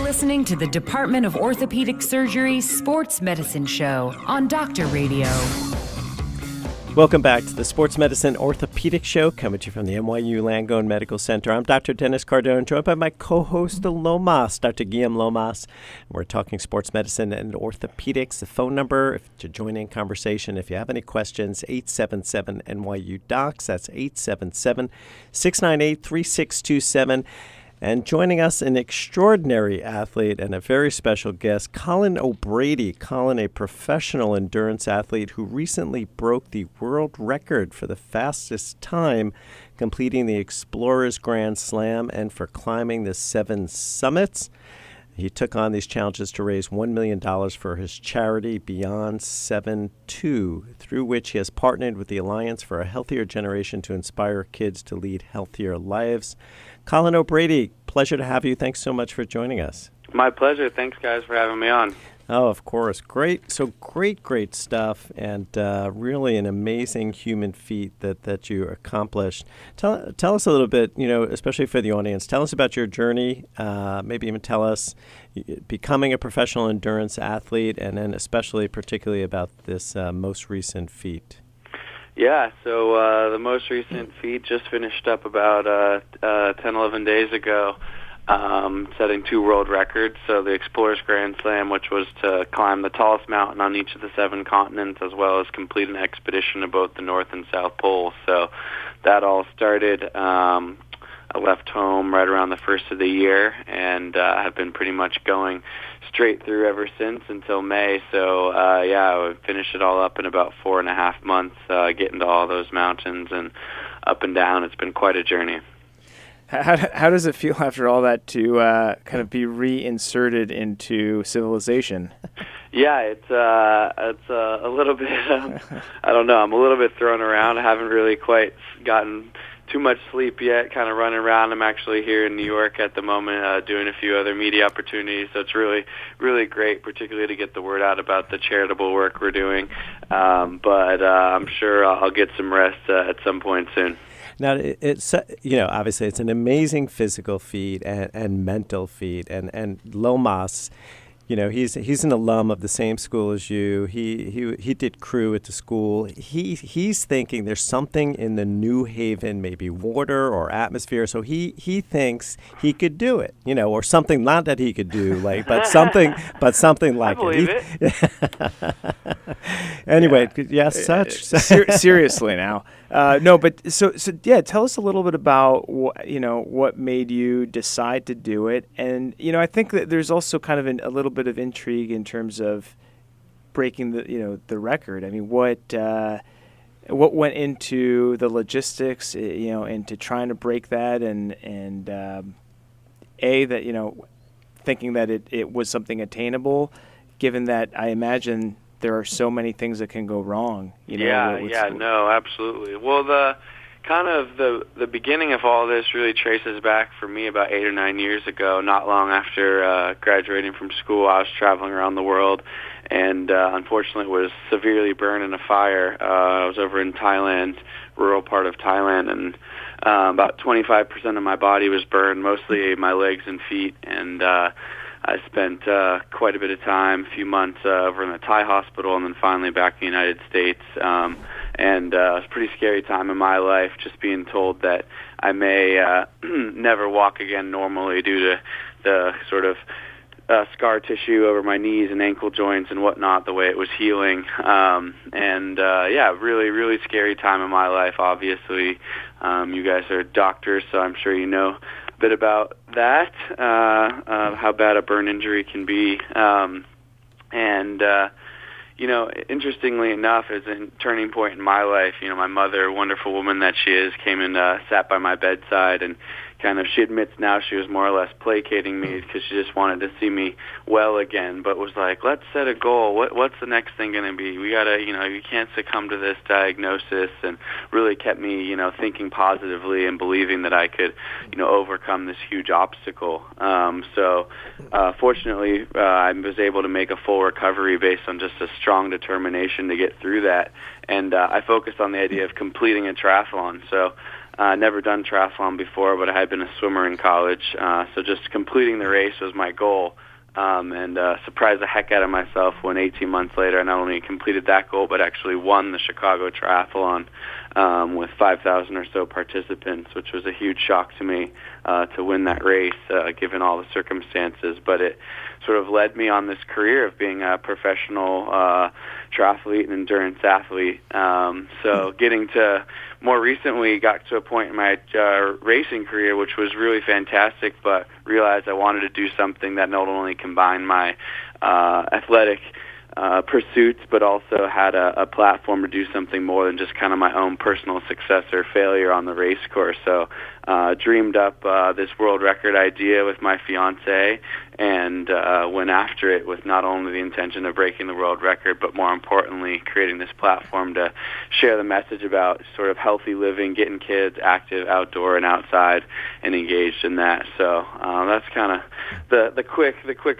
listening to the Department of Orthopedic Surgery Sports Medicine Show on Doctor Radio. Welcome back to the Sports Medicine Orthopedic Show, coming to you from the NYU Langone Medical Center. I'm Dr. Dennis Cardone, joined by my co-host Lomas, Dr. Guillaume Lomas. We're talking sports medicine and orthopedics. The phone number to join in conversation, if you have any questions, 877-NYU-DOCS. That's 877-698-3627. And joining us, an extraordinary athlete and a very special guest, Colin O'Brady. Colin, a professional endurance athlete who recently broke the world record for the fastest time, completing the Explorers Grand Slam and for climbing the 7 summits. He took on these challenges to raise $1 million for his charity, Beyond 7-2, through which he has partnered with the Alliance for a Healthier Generation to inspire kids to lead healthier lives. Colin O'Brady, pleasure to have you. Thanks so much for joining us. My pleasure. Thanks, guys, for having me on. Oh, of course. Great. So great stuff, and really an amazing human feat that you accomplished. Tell us a little bit, especially for the audience, tell us about your journey, maybe even tell us becoming a professional endurance athlete, and then particularly about this most recent feat. Yeah, so the most recent feat just finished up about 10, 11 days ago, setting 2 world records. So the Explorers Grand Slam, which was to climb the tallest mountain on each of the 7 continents, as well as complete an expedition to both the North and South Pole. So that all started. I left home right around the first of the year, and have been pretty much going straight through ever since until May. So, I finished it all up in about 4.5 months, getting to all those mountains and up and down. It's been quite a journey. How does it feel after all that to kind of be reinserted into civilization? Yeah, it's a little bit, I don't know, I'm a little bit thrown around. I haven't really quite gotten too much sleep yet, kind of running around. I'm actually here in New York at the moment, doing a few other media opportunities, so it's really, really great, particularly to get the word out about the charitable work we're doing. But I'm sure I'll get some rest at some point soon. Now, it's obviously it's an amazing physical feat and mental feat, and Lomas, he's an alum of the same school as you. He did crew at the school. He's thinking there's something in the New Haven, maybe water or atmosphere. So he thinks he could do it, or something. Not that he could do, but something like I believe it. Anyway, yes, such. Seriously now. No, but so tell us a little bit about what made you decide to do it, and I think that there's also kind of a little bit of intrigue in terms of breaking the record. I mean, what went into the logistics, into trying to break that, and thinking that it was something attainable, given that I imagine there are so many things that can go wrong. No, absolutely. Well, the beginning of all this really traces back for me about 8 or 9 years ago. Not long after graduating from school, I was traveling around the world, and unfortunately was severely burned in a fire. I was over in Thailand, rural part of Thailand, and about 25% of my body was burned, mostly my legs and feet, and I spent quite a bit of time, a few months over in a Thai hospital, and then finally back in the United States. And it was a pretty scary time in my life, just being told that I may never walk again normally due to the sort of scar tissue over my knees and ankle joints and whatnot, the way it was healing. Really, really scary time in my life, obviously. You guys are doctors, so I'm sure you know a bit about that, how bad a burn injury can be. Interestingly enough, as a turning point in my life, my mother, wonderful woman that she is, came and sat by my bedside, and she admits now she was more or less placating me because she just wanted to see me well again, but was like, let's set a goal. What's the next thing going to be? We got to, you can't succumb to this diagnosis, and really kept me, thinking positively and believing that I could, overcome this huge obstacle. Fortunately, I was able to make a full recovery based on just a strong determination to get through that, and I focused on the idea of completing a triathlon. So Never done triathlon before, but I had been a swimmer in college. So just completing the race was my goal. And surprised the heck out of myself when 18 months later I not only completed that goal, but actually won the Chicago Triathlon with 5,000 or so participants, which was a huge shock to me to win that race, given all the circumstances. But it sort of led me on this career of being a professional triathlete and endurance athlete. So getting to more recently got to a point in my racing career, which was really fantastic, but realized I wanted to do something that not only combined my athletic pursuits, but also had a platform to do something more than just kind of my own personal success or failure on the race course. So dreamed up this world record idea with my fiance and went after it with not only the intention of breaking the world record, but more importantly, creating this platform to share the message about sort of healthy living, getting kids active outdoor and outside and engaged in that. So that's kind of the quick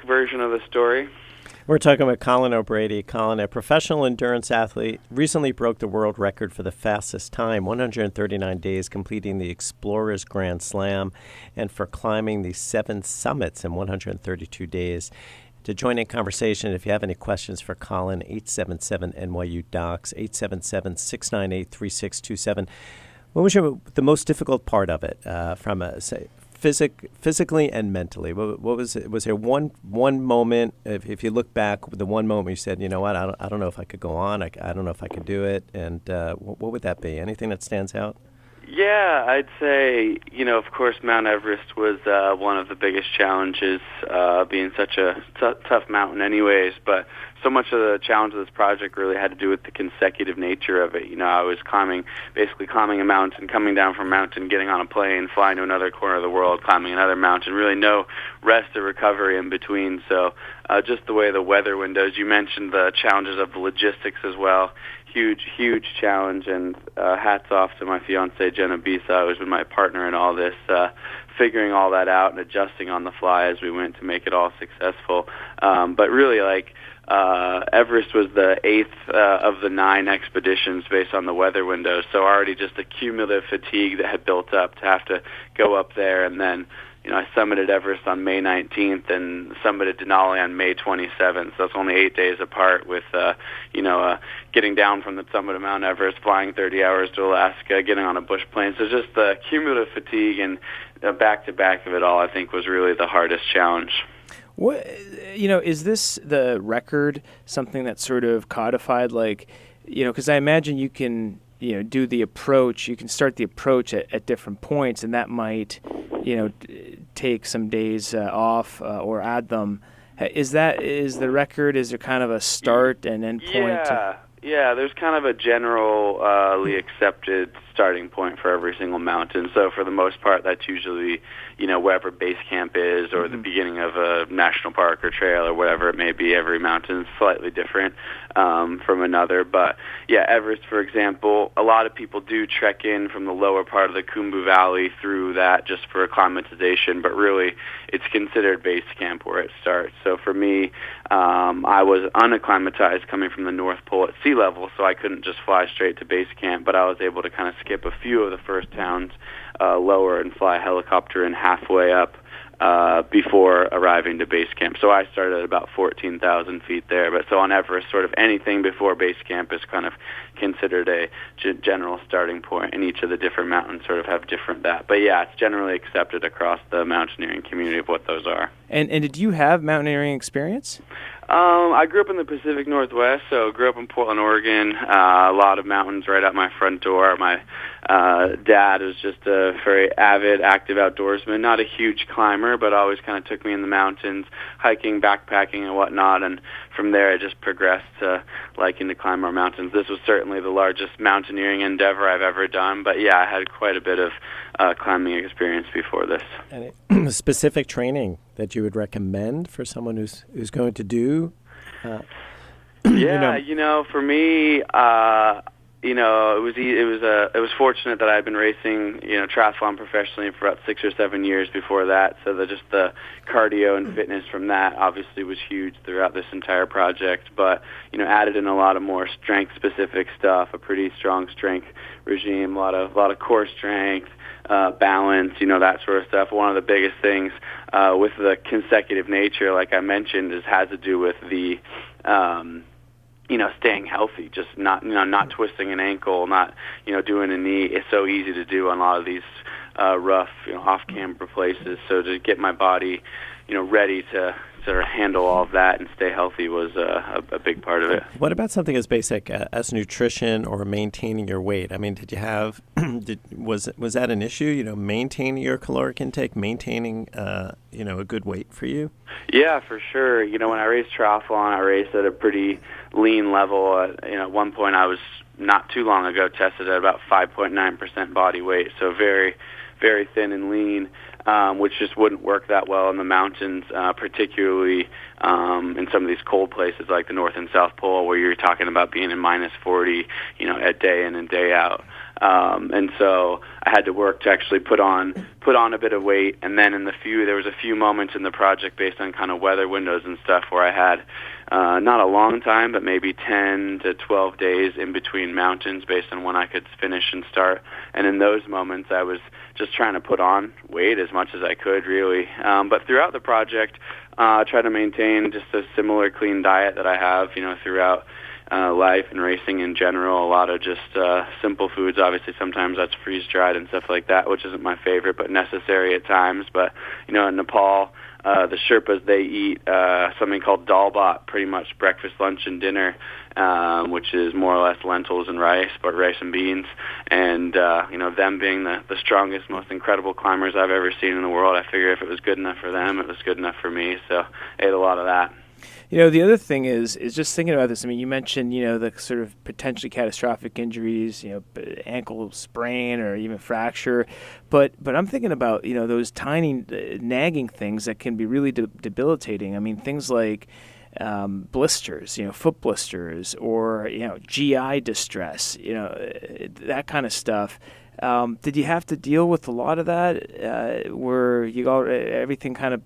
version of the story. We're talking about Colin O'Brady. Colin, a professional endurance athlete, recently broke the world record for the fastest time, 139 days, completing the Explorers Grand Slam, and for climbing the 7 summits in 132 days. To join in conversation, if you have any questions for Colin, 877-NYU-DOCS, 877-698-3627. What was the most difficult part of it from a, say, physically and mentally? What was it? Was there one moment, if you look back, the one moment you said, you know what, I don't know if I could go on, I don't know if I could do it, and what would that be? Anything that stands out? Yeah, I'd say, of course, Mount Everest was one of the biggest challenges, being such a tough mountain anyways, but so much of the challenge of this project really had to do with the consecutive nature of it. I was basically climbing a mountain, coming down from a mountain, getting on a plane, flying to another corner of the world, climbing another mountain, really no rest or recovery in between. So just the way the weather windows, you mentioned the challenges of the logistics as well. Huge challenge, and hats off to my fiancée, Jenna Bisa, who's been my partner in all this, figuring all that out and adjusting on the fly as we went to make it all successful. But really, Everest was the 8th of the 9 expeditions based on the weather windows, so already just the cumulative fatigue that had built up to have to go up there, and then I summited Everest on May 19th and summited Denali on May 27th. So that's only 8 days apart with, getting down from the summit of Mount Everest, flying 30 hours to Alaska, getting on a bush plane. So just the cumulative fatigue and back-to-back of it all, I think, was really the hardest challenge. What, is this the record something that's sort of codified, because I imagine you can, do the approach, you can start the approach at different points, and that might, take some days off or add them. Is the record, is there kind of a start and end point? Yeah, there's kind of a generally accepted starting point for every single mountain. So for the most part, that's usually, wherever base camp is or the beginning of a national park or trail or whatever it may be. Every mountain is slightly different from another. But, yeah, Everest, for example, a lot of people do trek in from the lower part of the Khumbu Valley through that just for acclimatization, but really it's considered base camp where it starts. So for me, I was unacclimatized coming from the North Pole at sea level, so I couldn't just fly straight to base camp, but I was able to kind of skip a few of the first towns lower and fly a helicopter in halfway up before arriving to base camp. So I started at about 14,000 feet there. But so on Everest, sort of anything before base camp is kind of considered a general starting point, and each of the different mountains sort of have different that. But yeah, it's generally accepted across the mountaineering community of what those are. And did you have mountaineering experience? I grew up in the Pacific Northwest, so grew up in Portland, Oregon. A lot of mountains right out my front door. My dad was just a very avid, active outdoorsman, not a huge climber, but always kind of took me in the mountains, hiking, backpacking, and whatnot. And from there, I just progressed to liking to climb more mountains. This was certainly the largest mountaineering endeavor I've ever done, but yeah, I had quite a bit of climbing experience before this. And specific training that you would recommend for someone who's going to do? For me, it was fortunate that I'd been racing, triathlon professionally for about 6 or 7 years before that. So just the cardio and fitness from that obviously was huge throughout this entire project. But added in a lot of more strength specific stuff, a pretty strong strength regime, a lot of core strength, balance, that sort of stuff. One of the biggest things with the consecutive nature, like I mentioned, has to do with the staying healthy, just not twisting an ankle, not, doing a knee. It's so easy to do on a lot of these rough, off-camber places. So to get my body, ready to sort of handle all of that and stay healthy was a big part of it. What about something as basic as nutrition or maintaining your weight? I mean, did you have, was that an issue, maintaining your caloric intake, maintaining, a good weight for you? Yeah, for sure. When I raced triathlon, I raced at a pretty lean level. At one point I was not too long ago tested at about 5.9% body weight, so very, very thin and lean. Which just wouldn't work that well in the mountains, particularly in some of these cold places like the North and South Pole, where you're talking about being in minus 40, a day in and day out. And so I had to work to actually put on a bit of weight. And then there was a few moments in the project based on kind of weather windows and stuff where I had not a long time, but maybe 10 to 12 days in between mountains based on when I could finish and start. And in those moments, I was just trying to put on weight as much as I could, really. But throughout the project, I try to maintain just a similar clean diet that I have, throughout life and racing in general. A lot of just simple foods. Obviously, sometimes that's freeze-dried and stuff like that, which isn't my favorite, but necessary at times. But, in Nepal, the Sherpas, they eat something called dalbat, pretty much breakfast, lunch, and dinner, which is more or less lentils and rice, but rice and beans. And, them being the strongest, most incredible climbers I've ever seen in the world, I figure if it was good enough for them, it was good enough for me. So I ate a lot of that. The other thing is just thinking about this. I mean, you mentioned, the sort of potentially catastrophic injuries, ankle sprain or even fracture. But I'm thinking about, those tiny nagging things that can be really debilitating. I mean, things like blisters, foot blisters or, GI distress, that kind of stuff. Did you have to deal with a lot of that? Were you got everything kind of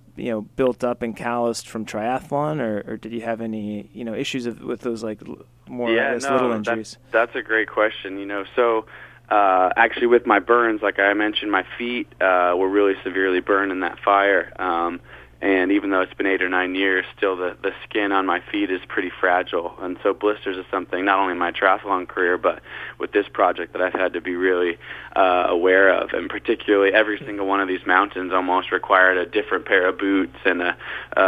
built up and calloused from triathlon, or did you have any issues with those more little injuries? That's a great question. So actually with my burns, like I mentioned, my feet were really severely burned in that fire. And even though it's been 8 or 9 years, still the skin on my feet is pretty fragile. And so blisters is something, not only in my triathlon career, but with this project that I've had to be really aware of. And particularly every single one of these mountains almost required a different pair of boots and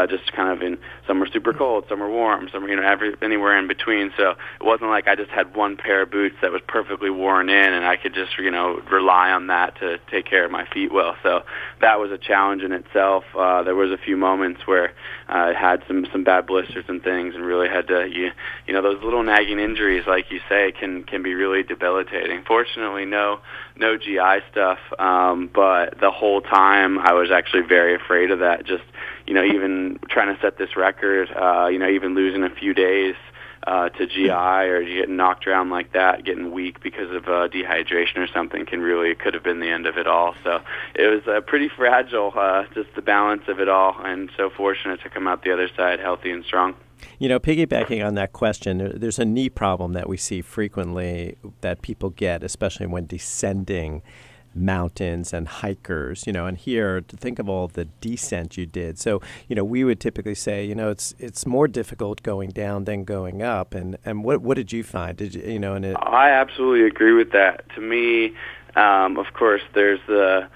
just kind of some were super cold, some were warm, some were anywhere in between. So it wasn't like I just had one pair of boots that was perfectly worn in and I could just, rely on that to take care of my feet well. So that was a challenge in itself. There was a few moments where I had some bad blisters and things and really had to, those little nagging injuries, like you say, can be really debilitating. Fortunately, no GI stuff, but the whole time I was actually very afraid of that. Just, even trying to set this record, even losing a few days to GI or getting knocked around like that, getting weak because of dehydration or something could have been the end of it all. So it was pretty fragile, just the balance of it all, and so fortunate to come out the other side healthy and strong. Piggybacking on that question, there's a knee problem that we see frequently that people get, especially when descending mountains and hikers, and here to think of all the descent you did. So, we would typically say, it's more difficult going down than going up. And what did you find? Did you, I absolutely agree with that. To me, of course, there's the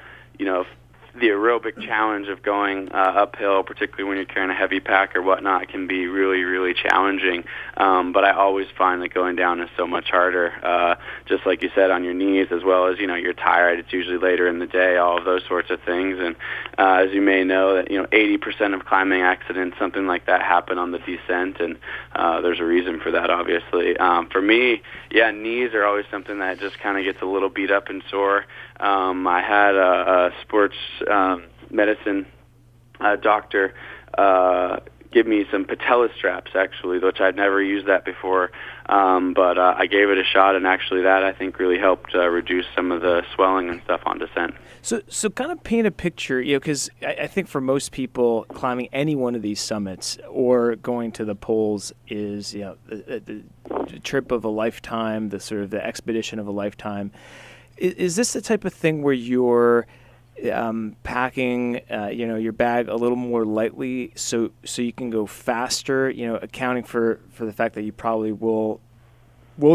aerobic challenge of going uphill, particularly when you're carrying a heavy pack or whatnot, can be really, really challenging. But I always find that going down is so much harder. Just like you said, on your knees, as well as, you're tired. It's usually later in the day, all of those sorts of things. And as you may know, that 80% of climbing accidents, something like that, happen on the descent. And there's a reason for that, obviously. For me, knees are always something that just kind of gets a little beat up and sore. I had a sports medicine doctor give me some patella straps, actually, which I'd never used that before. But I gave it a shot, and actually that, I think, really helped reduce some of the swelling and stuff on descent. So kind of paint a picture, because I think for most people, climbing any one of these summits or going to the poles is, the trip of a lifetime, the sort of the expedition of a lifetime. Is this the type of thing where you're packing, your bag a little more lightly so you can go faster, accounting for the fact that you probably will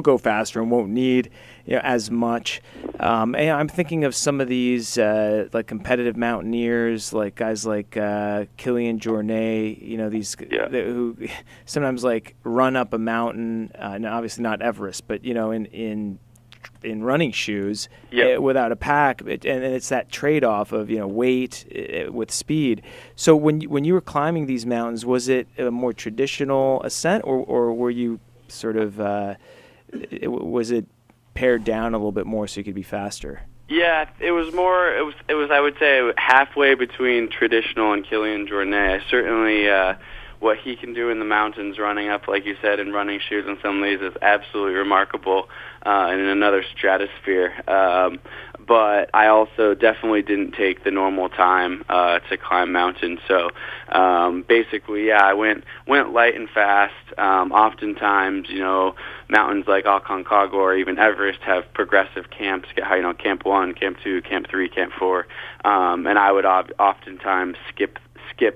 go faster and won't need as much. And I'm thinking of some of these like competitive mountaineers, like guys like Kilian Jornet, these who sometimes like run up a mountain, obviously not Everest, but in running shoes without a pack, and it's that trade-off of weight with speed. So when you were climbing these mountains, was it a more traditional ascent, or were you sort of was it pared down a little bit more so you could be faster? Yeah, it was more. It was. I would say halfway between traditional and Kilian Jornet. I certainly. What he can do in the mountains, running up, like you said, in running shoes and some of these is absolutely remarkable in another stratosphere. But I also definitely didn't take the normal time to climb mountains. So basically, I went light and fast. Oftentimes, mountains like Aconcagua or even Everest have progressive camps. Camp 1, Camp 2, Camp 3, Camp 4, and I would oftentimes skip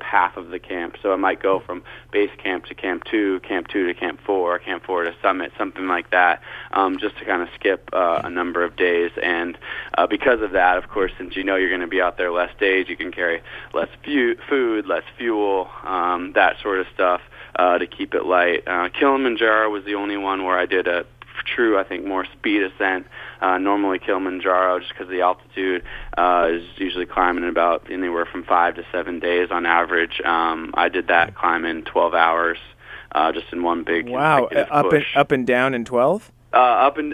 half of the camp. So I might go from base camp to Camp 2, Camp 2 to Camp 4, Camp 4 to Summit, something like that, just to kind of skip a number of days. And because of that, of course, since you're going to be out there less days, you can carry less food, less fuel, that sort of stuff to keep it light. Kilimanjaro was the only one where I did a true, I think, more speed ascent. Normally Kilimanjaro, just because of the altitude, is usually climbing in about anywhere from 5 to 7 days on average. I did that climb in 12 hours, just in one big push. Up and down in 12? Up in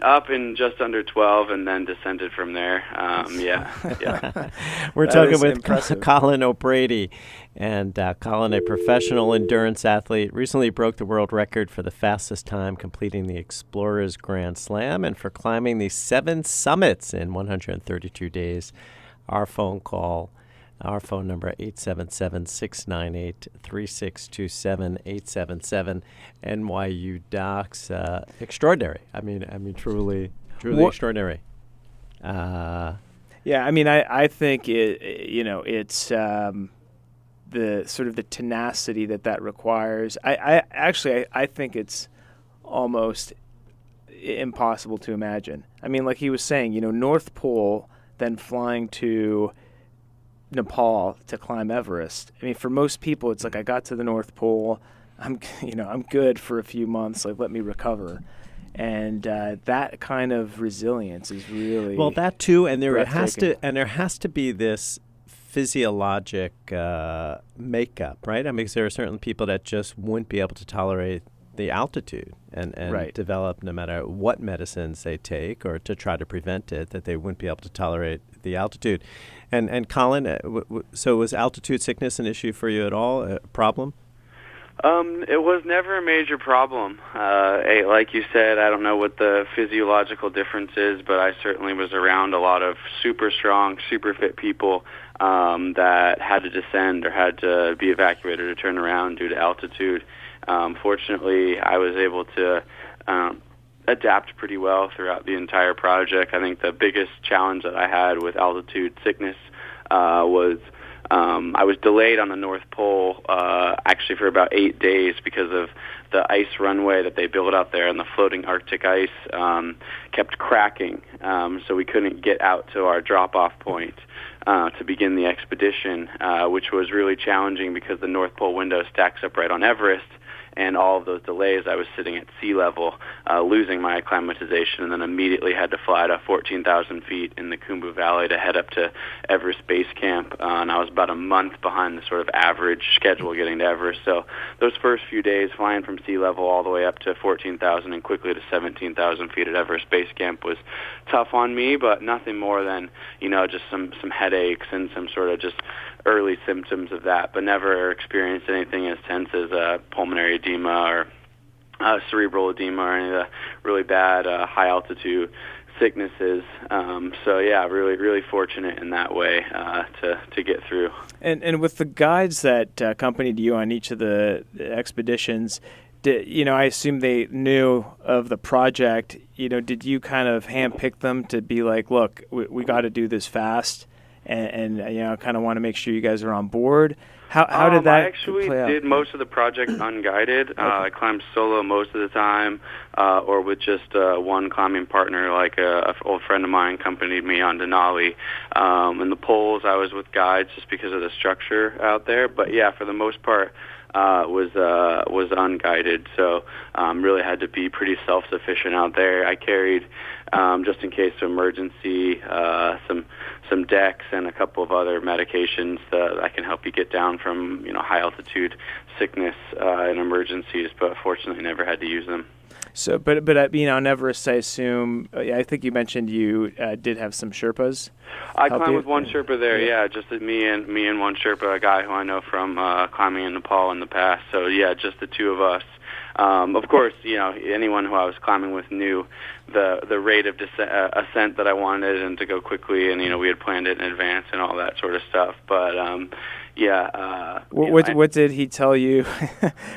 just under 12, and then descended from there. Yeah. We're talking with Colin O'Brady. And Colin, a professional endurance athlete, recently broke the world record for the fastest time completing the Explorers Grand Slam and for climbing the 7 summits in 132 days. Our phone number 877-698-3627, 877 NYU Docs. Extraordinary. I mean, truly extraordinary. I think it's the sort of the tenacity that requires. I think it's almost impossible to imagine. I mean, like he was saying, North Pole, then flying to Nepal to climb Everest. I mean, for most people, it's like I got to the North Pole, I'm good for a few months. Like, let me recover. And that kind of resilience is really that too. And there has to be this physiologic makeup, right? I mean, because there are certain people that just wouldn't be able to tolerate the altitude and develop, no matter what medicines they take or to try to prevent it, that they wouldn't be able to tolerate the altitude. And Colin, so was altitude sickness an issue for you at all, a problem? It was never a major problem. Like you said, I don't know what the physiological difference is, but I certainly was around a lot of super strong, super fit people that had to descend or had to be evacuated or turn around due to altitude. Fortunately, I was able to adapt pretty well throughout the entire project. I think the biggest challenge that I had with altitude sickness was I was delayed on the North Pole actually for about 8 days because of the ice runway that they built out there, and the floating Arctic ice kept cracking, so we couldn't get out to our drop-off point to begin the expedition, which was really challenging because the North Pole window stacks up right on Everest. And all of those delays, I was sitting at sea level, losing my acclimatization, and then immediately had to fly to 14,000 feet in the Khumbu Valley to head up to Everest Base Camp. And I was about a month behind the sort of average schedule getting to Everest. So those first few days, flying from sea level all the way up to 14,000 and quickly to 17,000 feet at Everest Base Camp was tough on me, but nothing more than, just some headaches and some sort of just early symptoms of that, but never experienced anything as tense as pulmonary edema or cerebral edema or any of the really bad high altitude sicknesses. So yeah, really fortunate in that way to get through. And with the guides that accompanied you on each of the expeditions, I assume they knew of the project. Did you kind of handpick them to be like, look, we got to do this fast, and kind of want to make sure you guys are on board? How did that I actually play out? did most of the project unguided. Okay. I climbed solo most of the time, or with just one climbing partner, like a old friend of mine accompanied me on Denali. In the poles, I was with guides just because of the structure out there. But yeah, for the most part, was unguided. So really had to be pretty self-sufficient out there. I carried, just in case of emergency, some Dex and a couple of other medications that can help you get down from high altitude sickness in emergencies, but fortunately never had to use them. So, but on Everest, I assume. I think you mentioned you did have some Sherpas. I climbed with one Sherpa there, yeah, just me and one Sherpa, a guy who I know from climbing in Nepal in the past. So yeah, just the two of us. Of course, anyone who I was climbing with knew the rate of ascent that I wanted and to go quickly, and we had planned it in advance and all that sort of stuff. But what did he tell you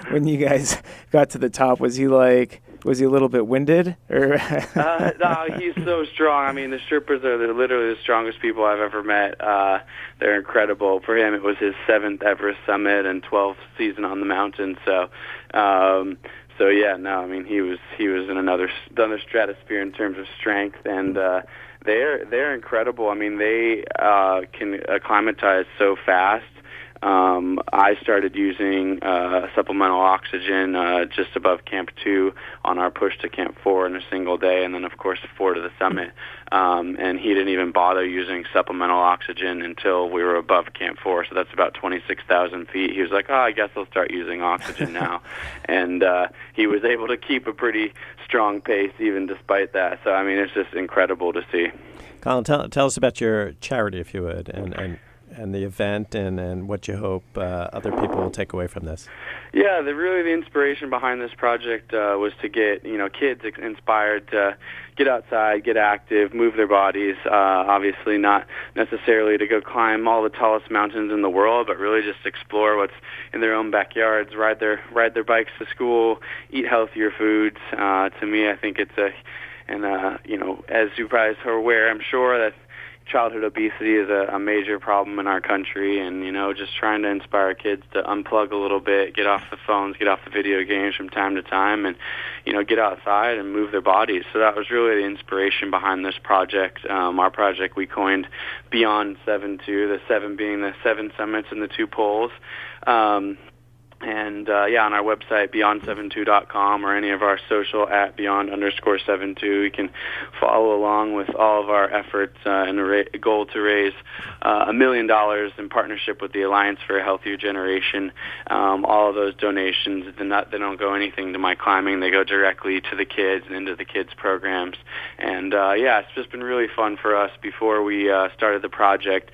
when you guys got to the top? Was he a little bit winded? Or No, he's so strong. I mean, the Sherpas are literally the strongest people I've ever met. They're incredible. For him, it was his 7th Everest summit and 12th season on the mountain. So yeah, no, I mean, he was in another stratosphere in terms of strength, and they're incredible. I mean, they can acclimatize so fast. I started using supplemental oxygen just above Camp 2 on our push to Camp 4 in a single day, and then, of course, 4 to the summit. And he didn't even bother using supplemental oxygen until we were above Camp 4, so that's about 26,000 feet. He was like, I guess I'll start using oxygen now. And he was able to keep a pretty strong pace even despite that. So, I mean, it's just incredible to see. Colin, tell us about your charity, if you would, and the event and what you hope other people will take away from this. Yeah, the inspiration behind this project was to get kids inspired to get outside, get active, move their bodies. Obviously, not necessarily to go climb all the tallest mountains in the world, but really just explore what's in their own backyards, ride their bikes to school, eat healthier foods. To me, I think it's as you guys are aware, I'm sure that childhood obesity is a major problem in our country, and just trying to inspire kids to unplug a little bit, get off the phones, get off the video games from time to time, and get outside and move their bodies. So that was really the inspiration behind this project. Our project we coined Beyond 7-2, the 7 being the 7 summits and the 2 poles. And on our website, beyond72.com, or any of our social at beyond_72, you can follow along with all of our efforts in a goal to raise $1 million in partnership with the Alliance for a Healthier Generation. All of those donations, they don't go anything to my climbing. They go directly to the kids and into the kids' programs. And it's just been really fun for us. Before we started the project,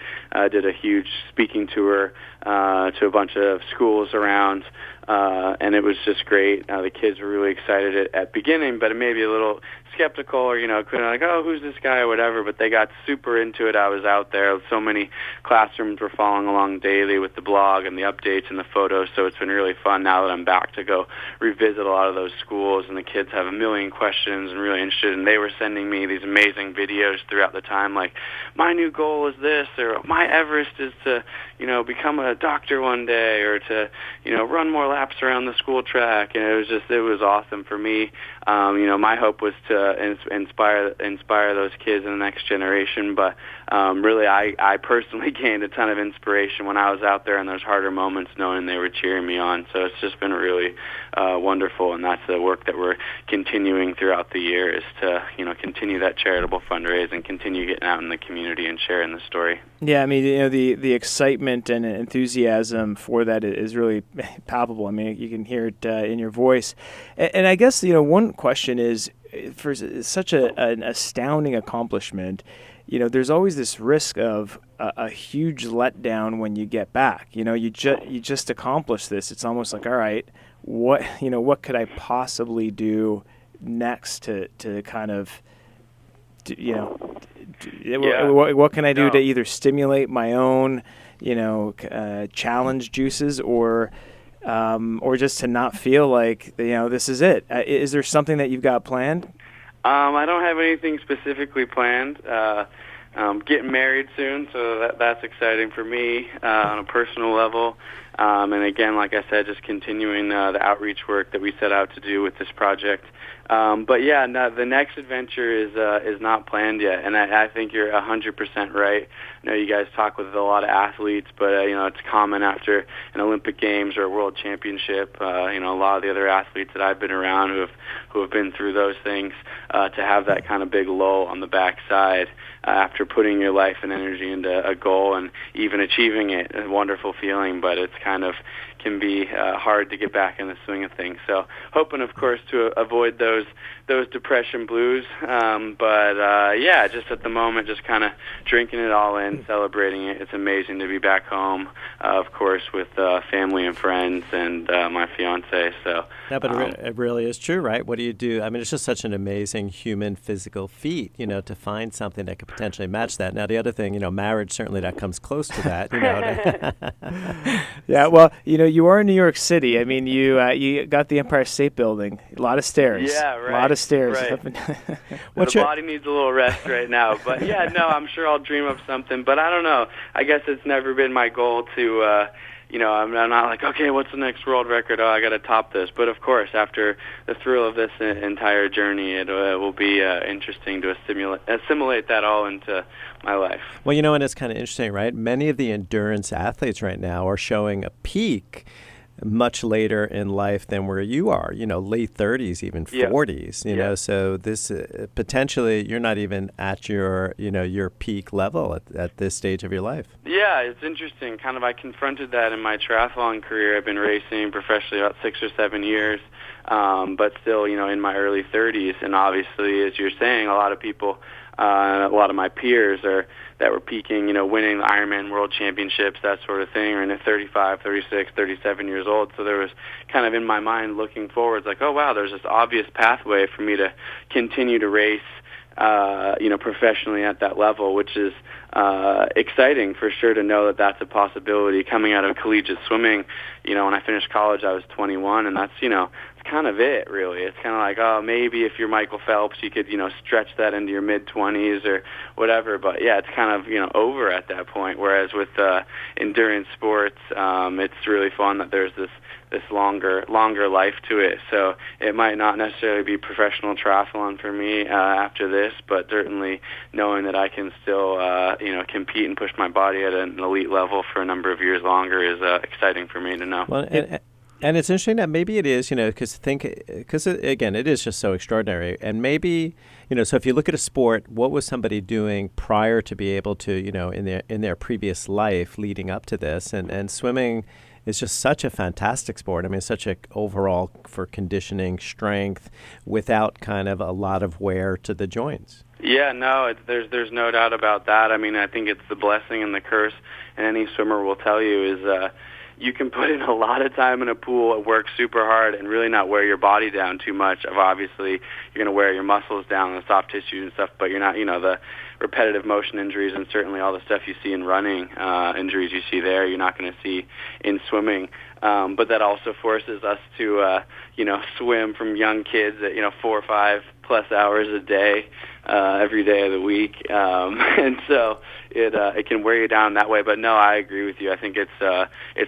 did a huge speaking tour to a bunch of schools around, and it was just great. The kids were really excited at beginning, but maybe a little skeptical, or couldn't, like, who's this guy or whatever, but they got super into it. I was out there. So many classrooms were following along daily with the blog and the updates and the photos, so it's been really fun now that I'm back to go revisit a lot of those schools, and the kids have a million questions and really interested, and they were sending me these amazing videos throughout the time, like, my new goal is this, or my Everest is to, become a doctor one day, or to, run more laps around the school track, and it was awesome for me. My hope was to inspire those kids in the next generation, but really I personally gained a ton of inspiration when I was out there in those harder moments, knowing they were cheering me on. So it's just been really wonderful, and that's the work that we're continuing throughout the year, is to continue that charitable fundraise and continue getting out in the community and sharing the story. Yeah, I mean, the excitement and enthusiasm for that is really palpable. I mean, you can hear it in your voice. And I guess, one question is, for such an astounding accomplishment, there's always this risk of a huge letdown when you get back. You just accomplished this. It's almost like, all right, what could I possibly do next to kind of, what can I do to either stimulate my own, challenge juices or just to not feel like, this is it. Is there something that you've got planned? I don't have anything specifically planned. Getting married soon, so that's exciting for me on a personal level. And again, like I said, just continuing the outreach work that we set out to do with this project. But yeah, no, the next adventure is not planned yet, and I think you're 100% right. I know you guys talk with a lot of athletes, but it's common after an Olympic Games or a World Championship. A lot of the other athletes that I've been around who have been through those things to have that kind of big lull on the backside after putting your life and energy into a goal and even achieving it. A wonderful feeling, but it's kind of can be hard to get back in the swing of things. So hoping, of course, to avoid those depression blues. But just at the moment, just kind of drinking it all in, celebrating it. It's amazing to be back home, of course, with family and friends and my fiance. So yeah, but it really is true, right? What do you do? I mean, it's just such an amazing human physical feat, to find something that could potentially match that. Now, the other thing, marriage certainly that comes close to that. Yeah, well, you are in New York City. I mean, you got the Empire State Building. A lot of stairs. Yeah, right. A lot of stairs. Right. The body needs a little rest right now. But yeah, no, I'm sure I'll dream up something. But I don't know. I guess it's never been my goal to, I'm not like, okay, what's the next world record? Oh, I got to top this. But of course, after the thrill of this entire journey, it will be interesting to assimilate that all into my life. Well, and it's kind of interesting, right? Many of the endurance athletes right now are showing a peak much later in life than where you are, late 30s, even 40s, so this potentially you're not even at your, your peak level at this stage of your life. Yeah, it's interesting. Kind of I confronted that in my triathlon career. I've been racing professionally about 6 or 7 years, but still, in my early 30s. And obviously, as you're saying, a lot of people, a lot of my peers that were peaking, winning the Ironman World Championships, that sort of thing, or in 35, 36, 37 years old. So there was kind of in my mind looking forward, like, oh, wow, there's this obvious pathway for me to continue to race, professionally at that level, which is exciting for sure to know that that's a possibility. Coming out of collegiate swimming, when I finished college, I was 21, and that's, it's kind of it, really. It's kind of like, oh, maybe if you're Michael Phelps, you could, stretch that into your mid-20s or whatever. But, yeah, it's kind of, over at that point, whereas with endurance sports, it's really fun that there's this longer life to it. So it might not necessarily be professional triathlon for me after this, but certainly knowing that I can still, compete and push my body at an elite level for a number of years longer is exciting for me to know. Well, and it's interesting that maybe it is, because again, it is just so extraordinary. And maybe, so if you look at a sport, what was somebody doing prior to be able to, in their previous life leading up to this? And swimming is just such a fantastic sport. I mean, such a overall for conditioning, strength, without kind of a lot of wear to the joints. Yeah, no, there's no doubt about that. I mean, I think it's the blessing and the curse, and any swimmer will tell you is you can put in a lot of time in a pool, work super hard, and really not wear your body down too much. Obviously, you're going to wear your muscles down, the soft tissues and stuff, but you're not, the repetitive motion injuries and certainly all the stuff you see in running, injuries you see there, you're not going to see in swimming. But that also forces us to, swim from young kids at, 4 or 5 plus hours a day, every day of the week. And so it can wear you down that way. But no, I agree with you. I think it's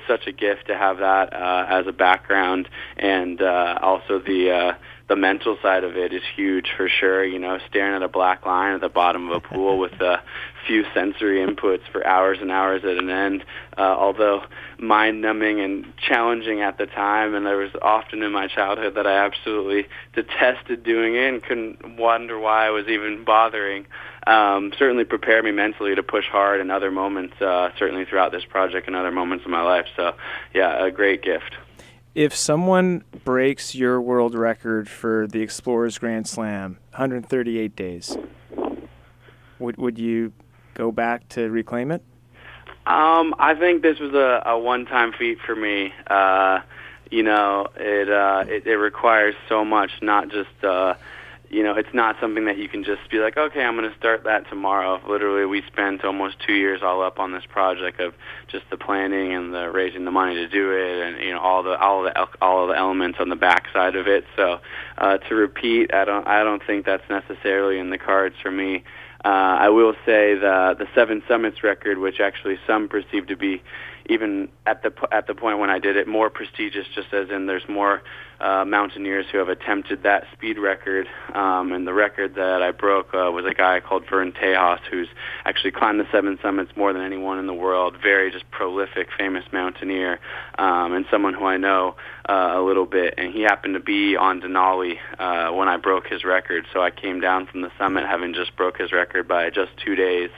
such a gift to have that as a background, and also the mental side of it is huge for sure. Staring at a black line at the bottom of a pool with a few sensory inputs for hours and hours at an end, although mind-numbing and challenging at the time, and there was often in my childhood that I absolutely detested doing it and couldn't wonder why I was even bothering. Certainly prepared me mentally to push hard in other moments, certainly throughout this project and other moments in my life. So, yeah, a great gift. If someone breaks your world record for the Explorers Grand Slam, 138 days, Would you go back to reclaim it? I think this was a one-time feat for me. It requires so much, not just, it's not something that you can just be like, okay, I'm going to start that tomorrow. Literally, we spent almost 2 years all up on this project of just the planning and the raising the money to do it, and all the elements on the backside of it. So to repeat, I don't think that's necessarily in the cards for me. I will say the Seven Summits record, which actually some perceive to be, even at the point when I did it, more prestigious, just as in there's more mountaineers who have attempted that speed record. And the record that I broke was a guy called Vern Tejas, who's actually climbed the Seven Summits more than anyone in the world. Very just prolific, famous mountaineer, and someone who I know a little bit. And he happened to be on Denali when I broke his record. So I came down from the summit having just broke his record by just 2 days.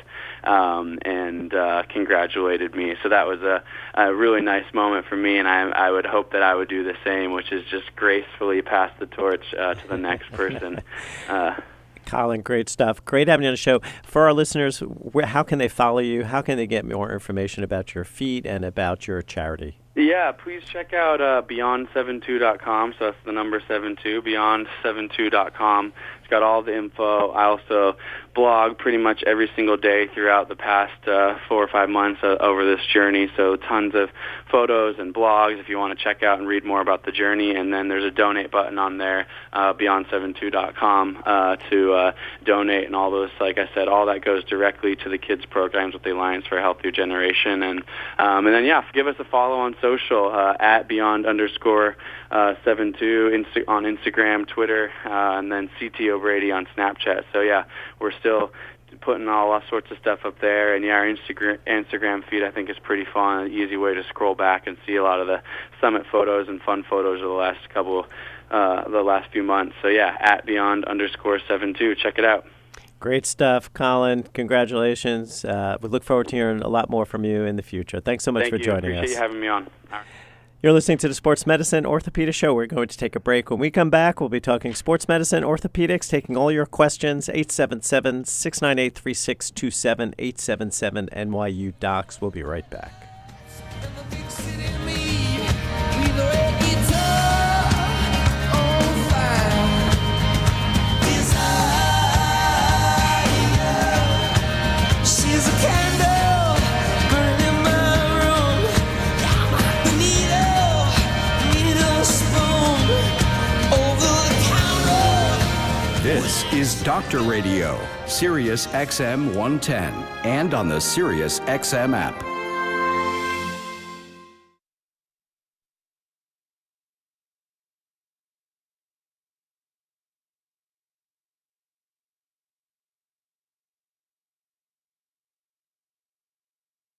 And congratulated me. So that was a really nice moment for me, and I would hope that I would do the same, which is just gracefully pass the torch to the next person. Colin, great stuff. Great having you on the show. For our listeners, how can they follow you? How can they get more information about your feat and about your charity? Yeah, please check out beyond72.com. So that's the number 72, beyond72.com. It's got all the info. I also blog pretty much every single day throughout the past 4 or 5 months over this journey. So tons of photos and blogs if you want to check out and read more about the journey. And then there's a donate button on there, beyond72.com, to donate. And all those, like I said, all that goes directly to the kids' programs with the Alliance for a Healthier Generation. And then, yeah, give us a follow on social at beyond_72 on Instagram, Twitter, and then CT O'Brady on Snapchat. So yeah, we're still putting all sorts of stuff up there, and yeah, our Instagram feed I think is pretty fun, an easy way to scroll back and see a lot of the summit photos and fun photos of the last few months. So yeah, at beyond_72, check it out. Great stuff, Colin. Congratulations. We look forward to hearing a lot more from you in the future. Thanks so much for joining us. Appreciate you having me on. All right. You're listening to the Sports Medicine Orthopedic Show. We're going to take a break. When we come back, we'll be talking sports medicine, orthopedics, taking all your questions. 877-698-3627, 877-NYU-DOCS. We'll be right back. This is Doctor Radio, SiriusXM 110, and on the SiriusXM app.